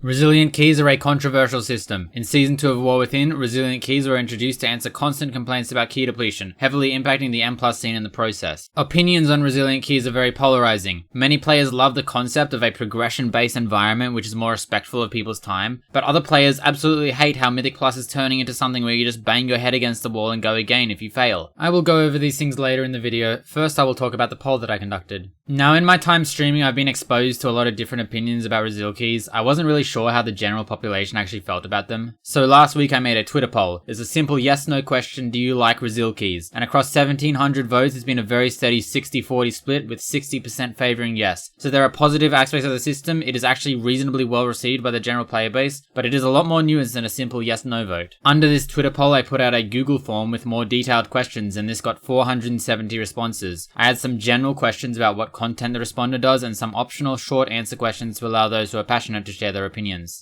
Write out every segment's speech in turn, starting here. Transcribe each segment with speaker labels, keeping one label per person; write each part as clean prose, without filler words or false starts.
Speaker 1: Resilient keys are a controversial system. In Season 2 of War Within, resilient keys were introduced to answer constant complaints about key depletion, heavily impacting the M+ scene in the process. Opinions on resilient keys are very polarizing. Many players love the concept of a progression-based environment which is more respectful of people's time, but other players absolutely hate how Mythic Plus is turning into something where you just bang your head against the wall and go again if you fail. I will go over these things later in the video. First, I will talk about the poll that I conducted. Now, in my time streaming, I've been exposed to a lot of different opinions about resil keys. I wasn't really sure how the general population actually felt about them. So last week I made a Twitter poll. It's a simple yes/no question, do you like resil keys? And across 1700 votes, it's been a very steady 60-40 split with 60% favoring yes. So there are positive aspects of the system. It is actually reasonably well received by the general player base, but it is a lot more nuanced than a simple yes/no vote. Under this Twitter poll, I put out a Google form with more detailed questions, and this got 470 responses. I had some general questions about what content the responder does and some optional short answer questions to allow those who are passionate to share their opinions.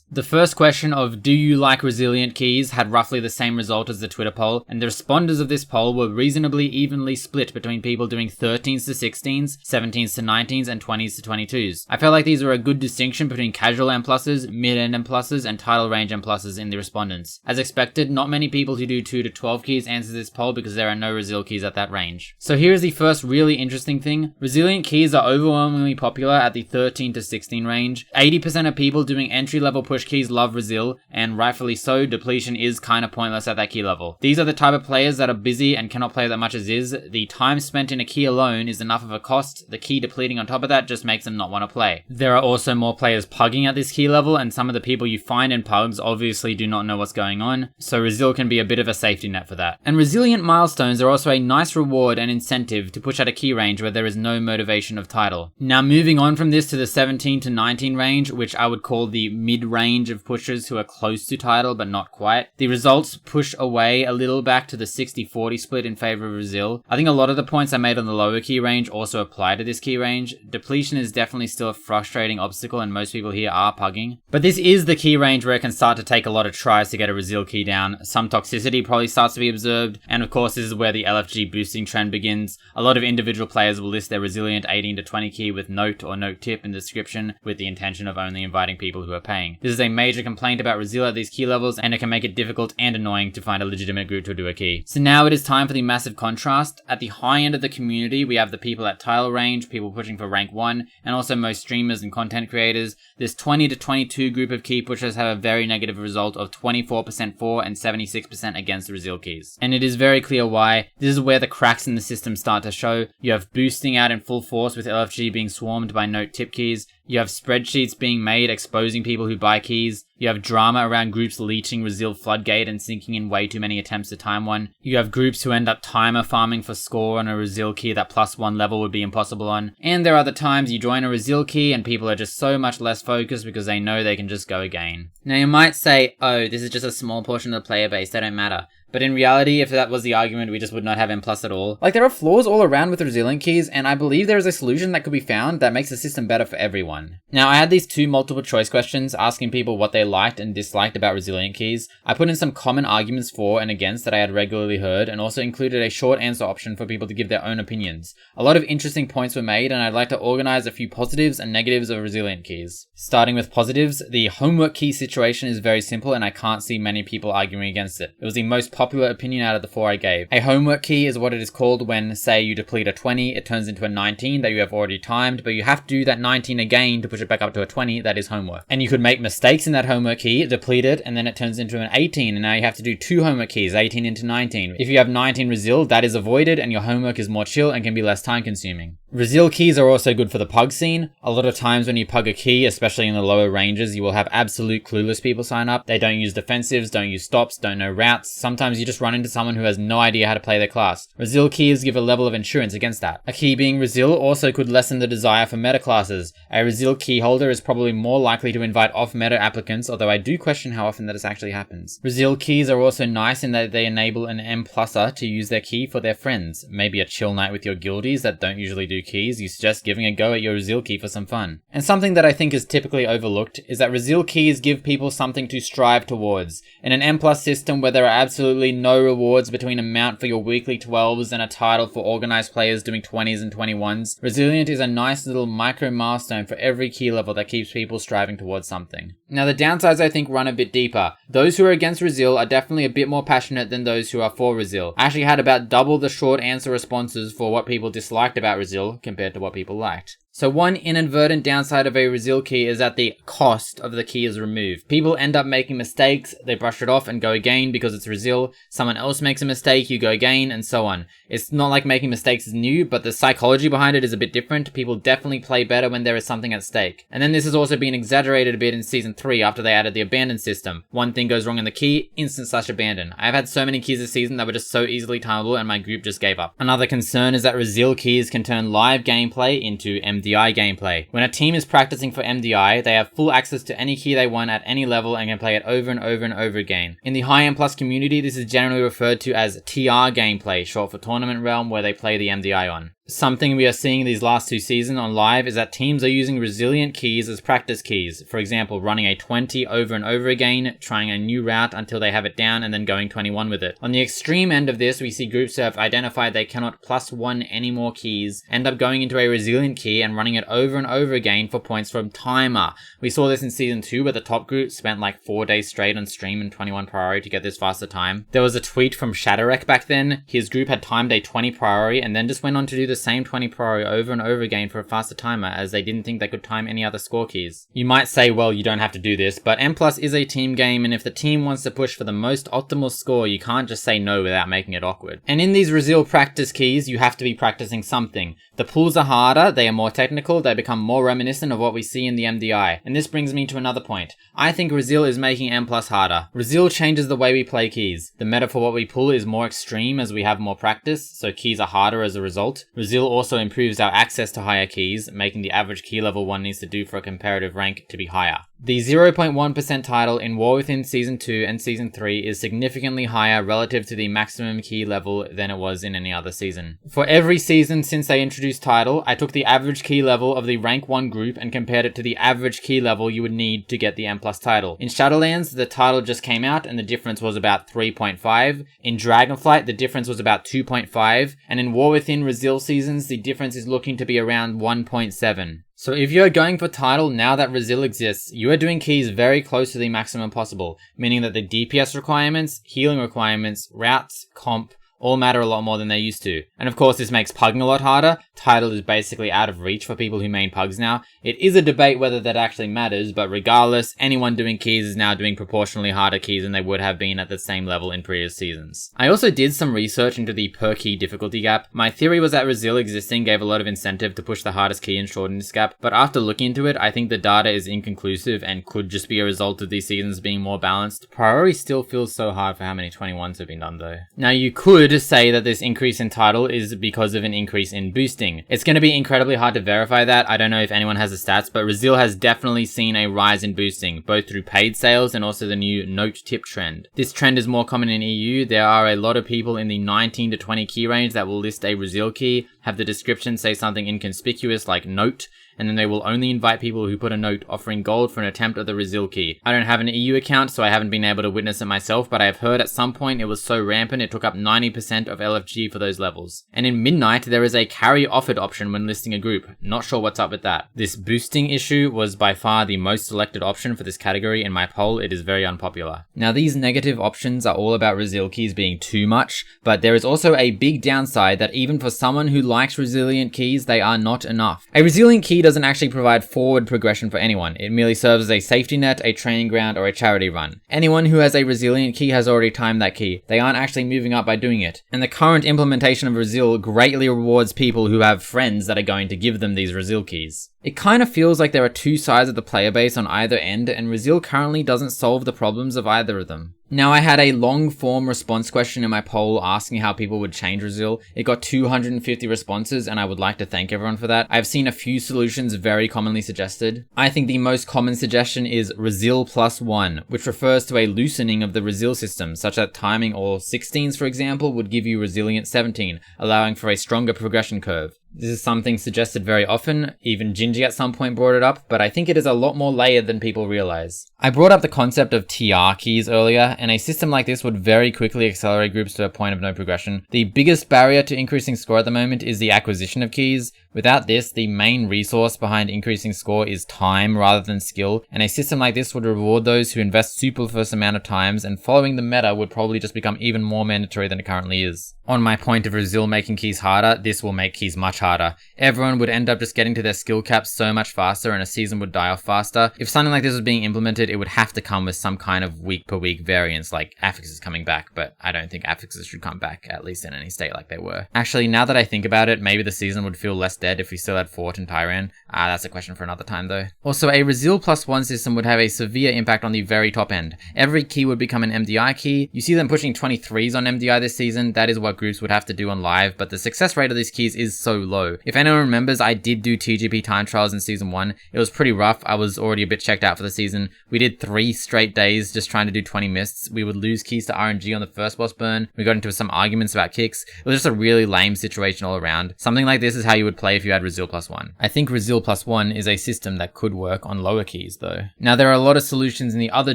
Speaker 1: The first question of do you like resilient keys had roughly the same result as the Twitter poll, and the responders of this poll were reasonably evenly split between people doing 13s to 16s, 17s to 19s, and 20s to 22s. I felt like these were a good distinction between casual M+, mid-end M+, and title range M+ in the respondents. As expected, not many people who do 2 to 12 keys answer this poll because there are no resil keys at that range. So here is the first really interesting thing. Resilient keys are overwhelmingly popular at the 13 to 16 range. 80% of people doing entry-level push keys love resil, and rightfully so. Depletion is kinda pointless at that key level. These are the type of players that are busy and cannot play that much as is. The time spent in a key alone is enough of a cost. The key depleting on top of that just makes them not want to play. There are also more players pugging at this key level, and some of the people you find in pugs obviously do not know what's going on, so resil can be a bit of a safety net for that. And resilient milestones are also a nice reward and incentive to push at a key range where there is no motivation of title. Now moving on from this to the 17 to 19 range, which I would call the mid-range of pushers who are close to title but not quite. The results push away a little back to the 60-40 split in favor of resil. I think a lot of the points I made on the lower key range also apply to this key range. Depletion is definitely still a frustrating obstacle and most people here are pugging. But this is the key range where it can start to take a lot of tries to get a resil key down. Some toxicity probably starts to be observed, and of course this is where the LFG boosting trend begins. A lot of individual players will list their resilient 18 to 20 key with note or note tip in the description with the intention of only inviting people who are paying. This is a major complaint about resil at these key levels, and it can make it difficult and annoying to find a legitimate group to do a key. So now it is time for the massive contrast. At the high end of the community, we have the people at title range, people pushing for rank 1, and also most streamers and content creators. This 20 to 22 group of key pushers have a very negative result of 24% for and 76% against resil keys. And it is very clear why. This is where the cracks in the system start to show. You have boosting out in full force with LFG being swarmed by note tip keys. You have spreadsheets being made exposing people who buy keys. You have drama around groups leeching resil floodgate and sinking in way too many attempts to time one. You have groups who end up timer farming for score on a resil key that +1 level would be impossible on. And there are the times you join a resil key and people are just so much less focused because they know they can just go again. Now you might say, oh, this is just a small portion of the player base, they don't matter. But in reality, if that was the argument, we just would not have M+ at all. Like, there are flaws all around with resilient keys, and I believe there is a solution that could be found that makes the system better for everyone. Now, I had these 2 multiple choice questions asking people what they liked and disliked about resilient keys. I put in some common arguments for and against that I had regularly heard, and also included a short answer option for people to give their own opinions. A lot of interesting points were made, and I'd like to organize a few positives and negatives of resilient keys. Starting with positives, the homework key situation is very simple, and I can't see many people arguing against it. It was the most popular opinion out of the 4 I gave. A homework key is what it is called when, say, you deplete a 20, it turns into a 19 that you have already timed, but you have to do that 19 again to push it back up to a 20, that is homework. And you could make mistakes in that homework key, deplete it, and then it turns into an 18, and now you have to do 2 homework keys, 18 into 19. If you have 19 resil, that is avoided, and your homework is more chill and can be less time consuming. Resil keys are also good for the pug scene. A lot of times when you pug a key, especially in the lower ranges, you will have absolute clueless people sign up. They don't use defensives, don't use stops, don't know routes. Sometimes you just run into someone who has no idea how to play their class. Resil keys give a level of insurance against that. A key being resil also could lessen the desire for meta classes. A resil key holder is probably more likely to invite off-meta applicants, although I do question how often that actually happens. Resil keys are also nice in that they enable an M+er to use their key for their friends. Maybe a chill night with your guildies that don't usually do keys, you suggest giving a go at your resil key for some fun. And something that I think is typically overlooked is that resil keys give people something to strive towards. In an M+ system where there are absolutely absolutely no rewards between a mount for your weekly 12s and a title for organized players doing 20s and 21s, Resilient is a nice little micro milestone for every key level that keeps people striving towards something. Now the downsides I think run a bit deeper. Those who are against Resil are definitely a bit more passionate than those who are for Resil. I actually had about double the short answer responses for what people disliked about Resil compared to what people liked. So one inadvertent downside of a Resil key is that the cost of the key is removed. People end up making mistakes, they brush it off and go again because it's Resil. Someone else makes a mistake, you go again, and so on. It's not like making mistakes is new, but the psychology behind it is a bit different. People definitely play better when there is something at stake. And then this has also been exaggerated a bit in Season 3 after they added the abandon system. One thing goes wrong in the key, instant/abandon. I've had so many keys this season that were just so easily timeable and my group just gave up. Another concern is that Resil keys can turn live gameplay into MDI gameplay. When a team is practicing for MDI, they have full access to any key they want at any level and can play it over and over and over again. In the high-end plus community, this is generally referred to as TR gameplay, short for Tournament Realm, where they play the MDI on. Something we are seeing these last 2 seasons on live is that teams are using resilient keys as practice keys. For example, running a 20 over and over again, trying a new route until they have it down, and then going 21 with it. On the extreme end of this, we see groups who have identified they cannot +1 any more keys, end up going into a resilient key and running it over and over again for points from timer. We saw this in Season 2 where the top group spent like 4 days straight on stream and 21 priority to get this faster time. There was a tweet from Shadowrek back then. His group had timed a 20 priority and then just went on to do the same 20 priority over and over again for a faster timer, as they didn't think they could time any other score keys. You might say, well, you don't have to do this, but M+ is a team game, and if the team wants to push for the most optimal score, you can't just say no without making it awkward. And in these Resil practice keys, you have to be practicing something. The pulls are harder, they are more technical, they become more reminiscent of what we see in the MDI. And this brings me to another point. I think Resil is making M+ harder. Resil changes the way we play keys. The meta for what we pull is more extreme as we have more practice, so keys are harder as a result. Resil also improves our access to higher keys, making the average key level one needs to do for a comparative rank to be higher. The 0.1% title in War Within Season 2 and Season 3 is significantly higher relative to the maximum key level than it was in any other season. For every season since they introduced title, I took the average key level of the rank 1 group and compared it to the average key level you would need to get the M+ title. In Shadowlands, the title just came out and the difference was about 3.5. In Dragonflight, the difference was about 2.5. And in War Within Resil seasons, the difference is looking to be around 1.7. So if you're going for title now that Resil exists, you are doing keys very close to the maximum possible, meaning that the DPS requirements, healing requirements, routes, comp, all matter a lot more than they used to. And of course this makes pugging a lot harder. Title is basically out of reach for people who main pugs now. It is a debate whether that actually matters, but regardless, anyone doing keys is now doing proportionally harder keys than they would have been at the same level in previous seasons. I also did some research into the per key difficulty gap. My theory was that Resil existing gave a lot of incentive to push the hardest key and shorten this gap, but after looking into it, I think the data is inconclusive and could just be a result of these seasons being more balanced. Priority still feels so hard for how many 21s have been done though. Now you could say that this increase in title is because of an increase in boosting. It's going to be incredibly hard to verify that. I don't know if anyone has the stats, but Resil has definitely seen a rise in boosting, both through paid sales and also the new note tip trend. This trend is more common in EU. There are a lot of people in the 19 to 20 key range that will list a Resil key, have the description say something inconspicuous like note, and then they will only invite people who put a note offering gold for an attempt at the Resil key. I don't have an EU account, so I haven't been able to witness it myself, but I have heard at some point it was so rampant it took up 90% of LFG for those levels. And in Midnight, there is a carry offered option when listing a group. Not sure what's up with that. This boosting issue was by far the most selected option for this category in my poll. It is very unpopular. Now these negative options are all about Resil keys being too much, but there is also a big downside that even for someone who likes resilient keys, they are not enough. A resilient key doesn't actually provide forward progression for anyone. It merely serves as a safety net, a training ground, or a charity run. Anyone who has a resilient key has already timed that key. They aren't actually moving up by doing it. And the current implementation of Resil greatly rewards people who have friends that are going to give them these Resil keys. It kind of feels like there are two sides of the player base on either end, and Resil currently doesn't solve the problems of either of them. Now, I had a long form response question in my poll asking how people would change Resil. It got 250 responses, and I would like to thank everyone for that. I've seen a few solutions very commonly suggested. I think the most common suggestion is Resil +1, which refers to a loosening of the Resil system, such that timing or 16s, for example, would give you resilient 17, allowing for a stronger progression curve. This is something suggested very often, even Gingy at some point brought it up, but I think it is a lot more layered than people realize. I brought up the concept of TR keys earlier, and a system like this would very quickly accelerate groups to a point of no progression. The biggest barrier to increasing score at the moment is the acquisition of keys. Without this, the main resource behind increasing score is time rather than skill, and a system like this would reward those who invest superfluous amount of times, and following the meta would probably just become even more mandatory than it currently is. On my point of resil making keys harder, this will make keys much harder. Everyone would end up just getting to their skill caps so much faster and a season would die off faster. If something like this was being implemented, it would have to come with some kind of week per week variance like affixes coming back, but I don't think affixes should come back, at least in any state like they were. Actually, now that I think about it, maybe the season would feel less dead if we still had Fort and Tyran. That's a question for another time though. Also, a resil +1 system would have a severe impact on the very top end. Every key would become an MDI key. You see them pushing 23s on MDI this season. That is what groups would have to do on live, but the success rate of these keys is so low. If anyone remembers, I did do TGP time trials in season 1. It was pretty rough. I was already a bit checked out for the season. We did 3 straight days just trying to do 20 mists. We would lose keys to RNG on the first boss burn. We got into some arguments about kicks. It was just a really lame situation all around. Something like this is how you would play if you had resil +1. I think resil +1 is a system that could work on lower keys though. Now there are a lot of solutions in the other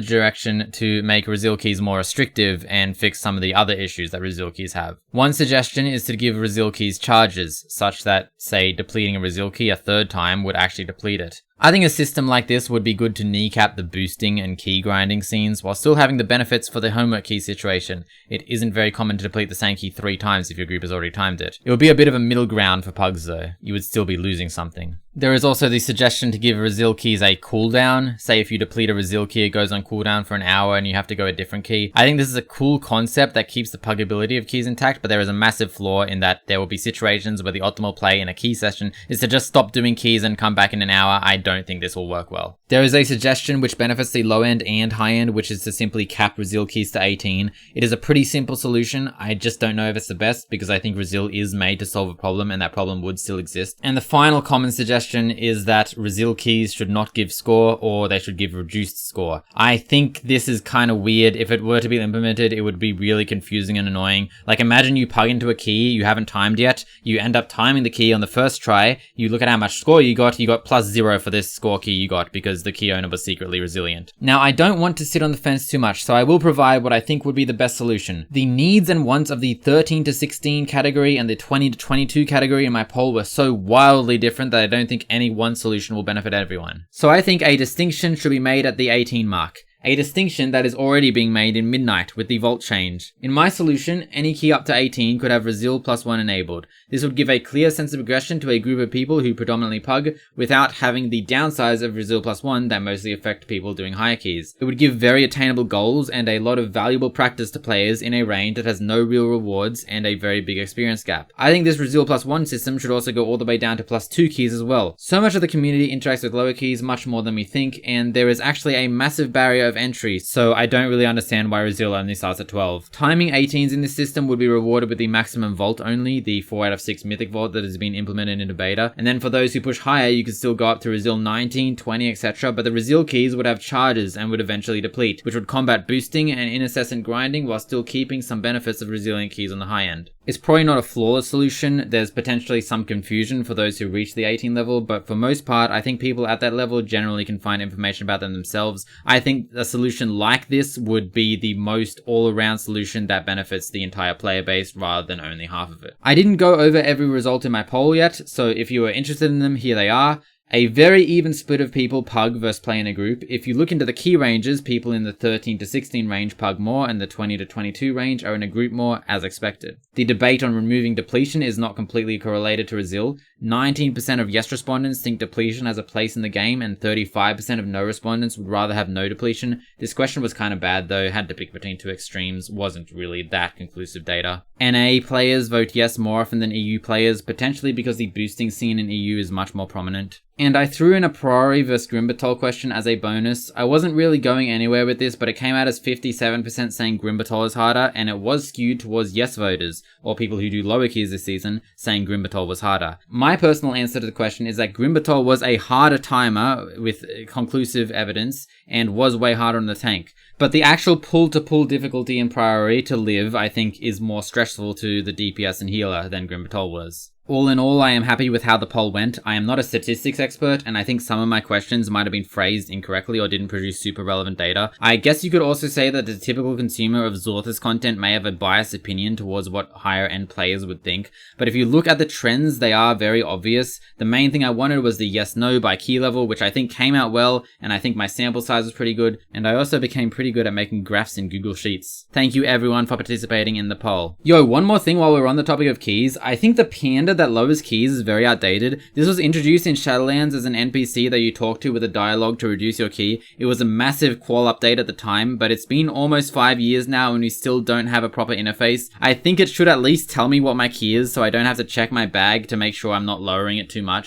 Speaker 1: direction to make resil keys more restrictive and fix some of the other issues that resil keys have. One suggestion is to give resil keys charges, such that, say, depleting a resil key a third time would actually deplete it. I think a system like this would be good to kneecap the boosting and key grinding scenes while still having the benefits for the homework key situation. It isn't very common to deplete the same key 3 times if your group has already timed it. It would be a bit of a middle ground for pugs though. You would still be losing something. There is also the suggestion to give resil keys a cooldown. Say if you deplete a resil key, it goes on cooldown for an hour and you have to go a different key. I think this is a cool concept that keeps the puggability of keys intact, but there is a massive flaw in that there will be situations where the optimal play in a key session is to just stop doing keys and come back in an hour. I don't think this will work well. There is a suggestion which benefits the low end and high end, which is to simply cap resil keys to 18. It is a pretty simple solution. I just don't know if it's the best because I think resil is made to solve a problem and that problem would still exist. And the final common suggestion is that resil keys should not give score or they should give reduced score. I think this is kind of weird. If it were to be implemented, it would be really confusing and annoying. Like imagine you plug into a key you haven't timed yet, you end up timing the key on the first try, you look at how much score you got +0 for this score key you got because the key owner was secretly resilient. Now I don't want to sit on the fence too much, so I will provide what I think would be the best solution. The needs and wants of the 13 to 16 category and the 20 to 22 category in my poll were so wildly different that I don't think any one solution will benefit everyone. So I think a distinction should be made at the 18 mark. A distinction that is already being made in Midnight with the Vault change. In my solution, any key up to 18 could have resil +1 enabled. This would give a clear sense of aggression to a group of people who predominantly pug without having the downsides of resil +1 that mostly affect people doing higher keys. It would give very attainable goals and a lot of valuable practice to players in a range that has no real rewards and a very big experience gap. I think this resil +1 system should also go all the way down to +2 keys as well. So much of the community interacts with lower keys much more than we think, and there is actually a massive barrier of entry, so I don't really understand why resil only starts at 12. Timing 18s in this system would be rewarded with the maximum vault only, the 4 out of 6 mythic vault that has been implemented into beta, and then for those who push higher you could still go up to resil 19, 20, etc, but the resil keys would have charges and would eventually deplete, which would combat boosting and incessant grinding while still keeping some benefits of resilient keys on the high end. It's probably not a flawless solution. There's potentially some confusion for those who reach the 18 level, but for most part, I think people at that level generally can find information about them themselves. I think a solution like this would be the most all-around solution that benefits the entire player base rather than only half of it. I didn't go over every result in my poll yet, so if you are interested in them, here they are. A very even split of people pug versus play in a group. If you look into the key ranges, people in the 13 to 16 range pug more and the 20 to 22 range are in a group more, as expected. The debate on removing depletion is not completely correlated to resil. 19% of yes respondents think depletion has a place in the game and 35% of no respondents would rather have no depletion. This question was kind of bad though, had to pick between two extremes, wasn't really that conclusive data. NA players vote yes more often than EU players, potentially because the boosting scene in EU is much more prominent. And I threw in a Priori vs Grimbatol question as a bonus. I wasn't really going anywhere with this, but it came out as 57% saying Grimbatol is harder, and it was skewed towards yes voters, or people who do lower keys this season, saying Grimbatol was harder. My personal answer to the question is that Grimbatol was a harder timer with conclusive evidence, and was way harder on the tank. But the actual pull-to-pull difficulty in Priori to live, I think, is more stressful to the DPS and healer than Grimbatol was. All in all, I am happy with how the poll went. I am not a statistics expert, and I think some of my questions might have been phrased incorrectly or didn't produce super relevant data. I guess you could also say that the typical consumer of Zorth's content may have a biased opinion towards what higher end players would think, but if you look at the trends, they are very obvious. The main thing I wanted was the yes-no by key level, which I think came out well, and I think my sample size was pretty good, and I also became pretty good at making graphs in Google Sheets. Thank you everyone for participating in the poll. Yo, one more thing while we're on the topic of keys. I think the panda that lowers keys is very outdated. This was introduced in Shadowlands as an NPC that you talk to with a dialogue to reduce your key. It was a massive qual update at the time, but it's been almost 5 years now and we still don't have a proper interface. I think it should at least tell me what my key is so I don't have to check my bag to make sure I'm not lowering it too much.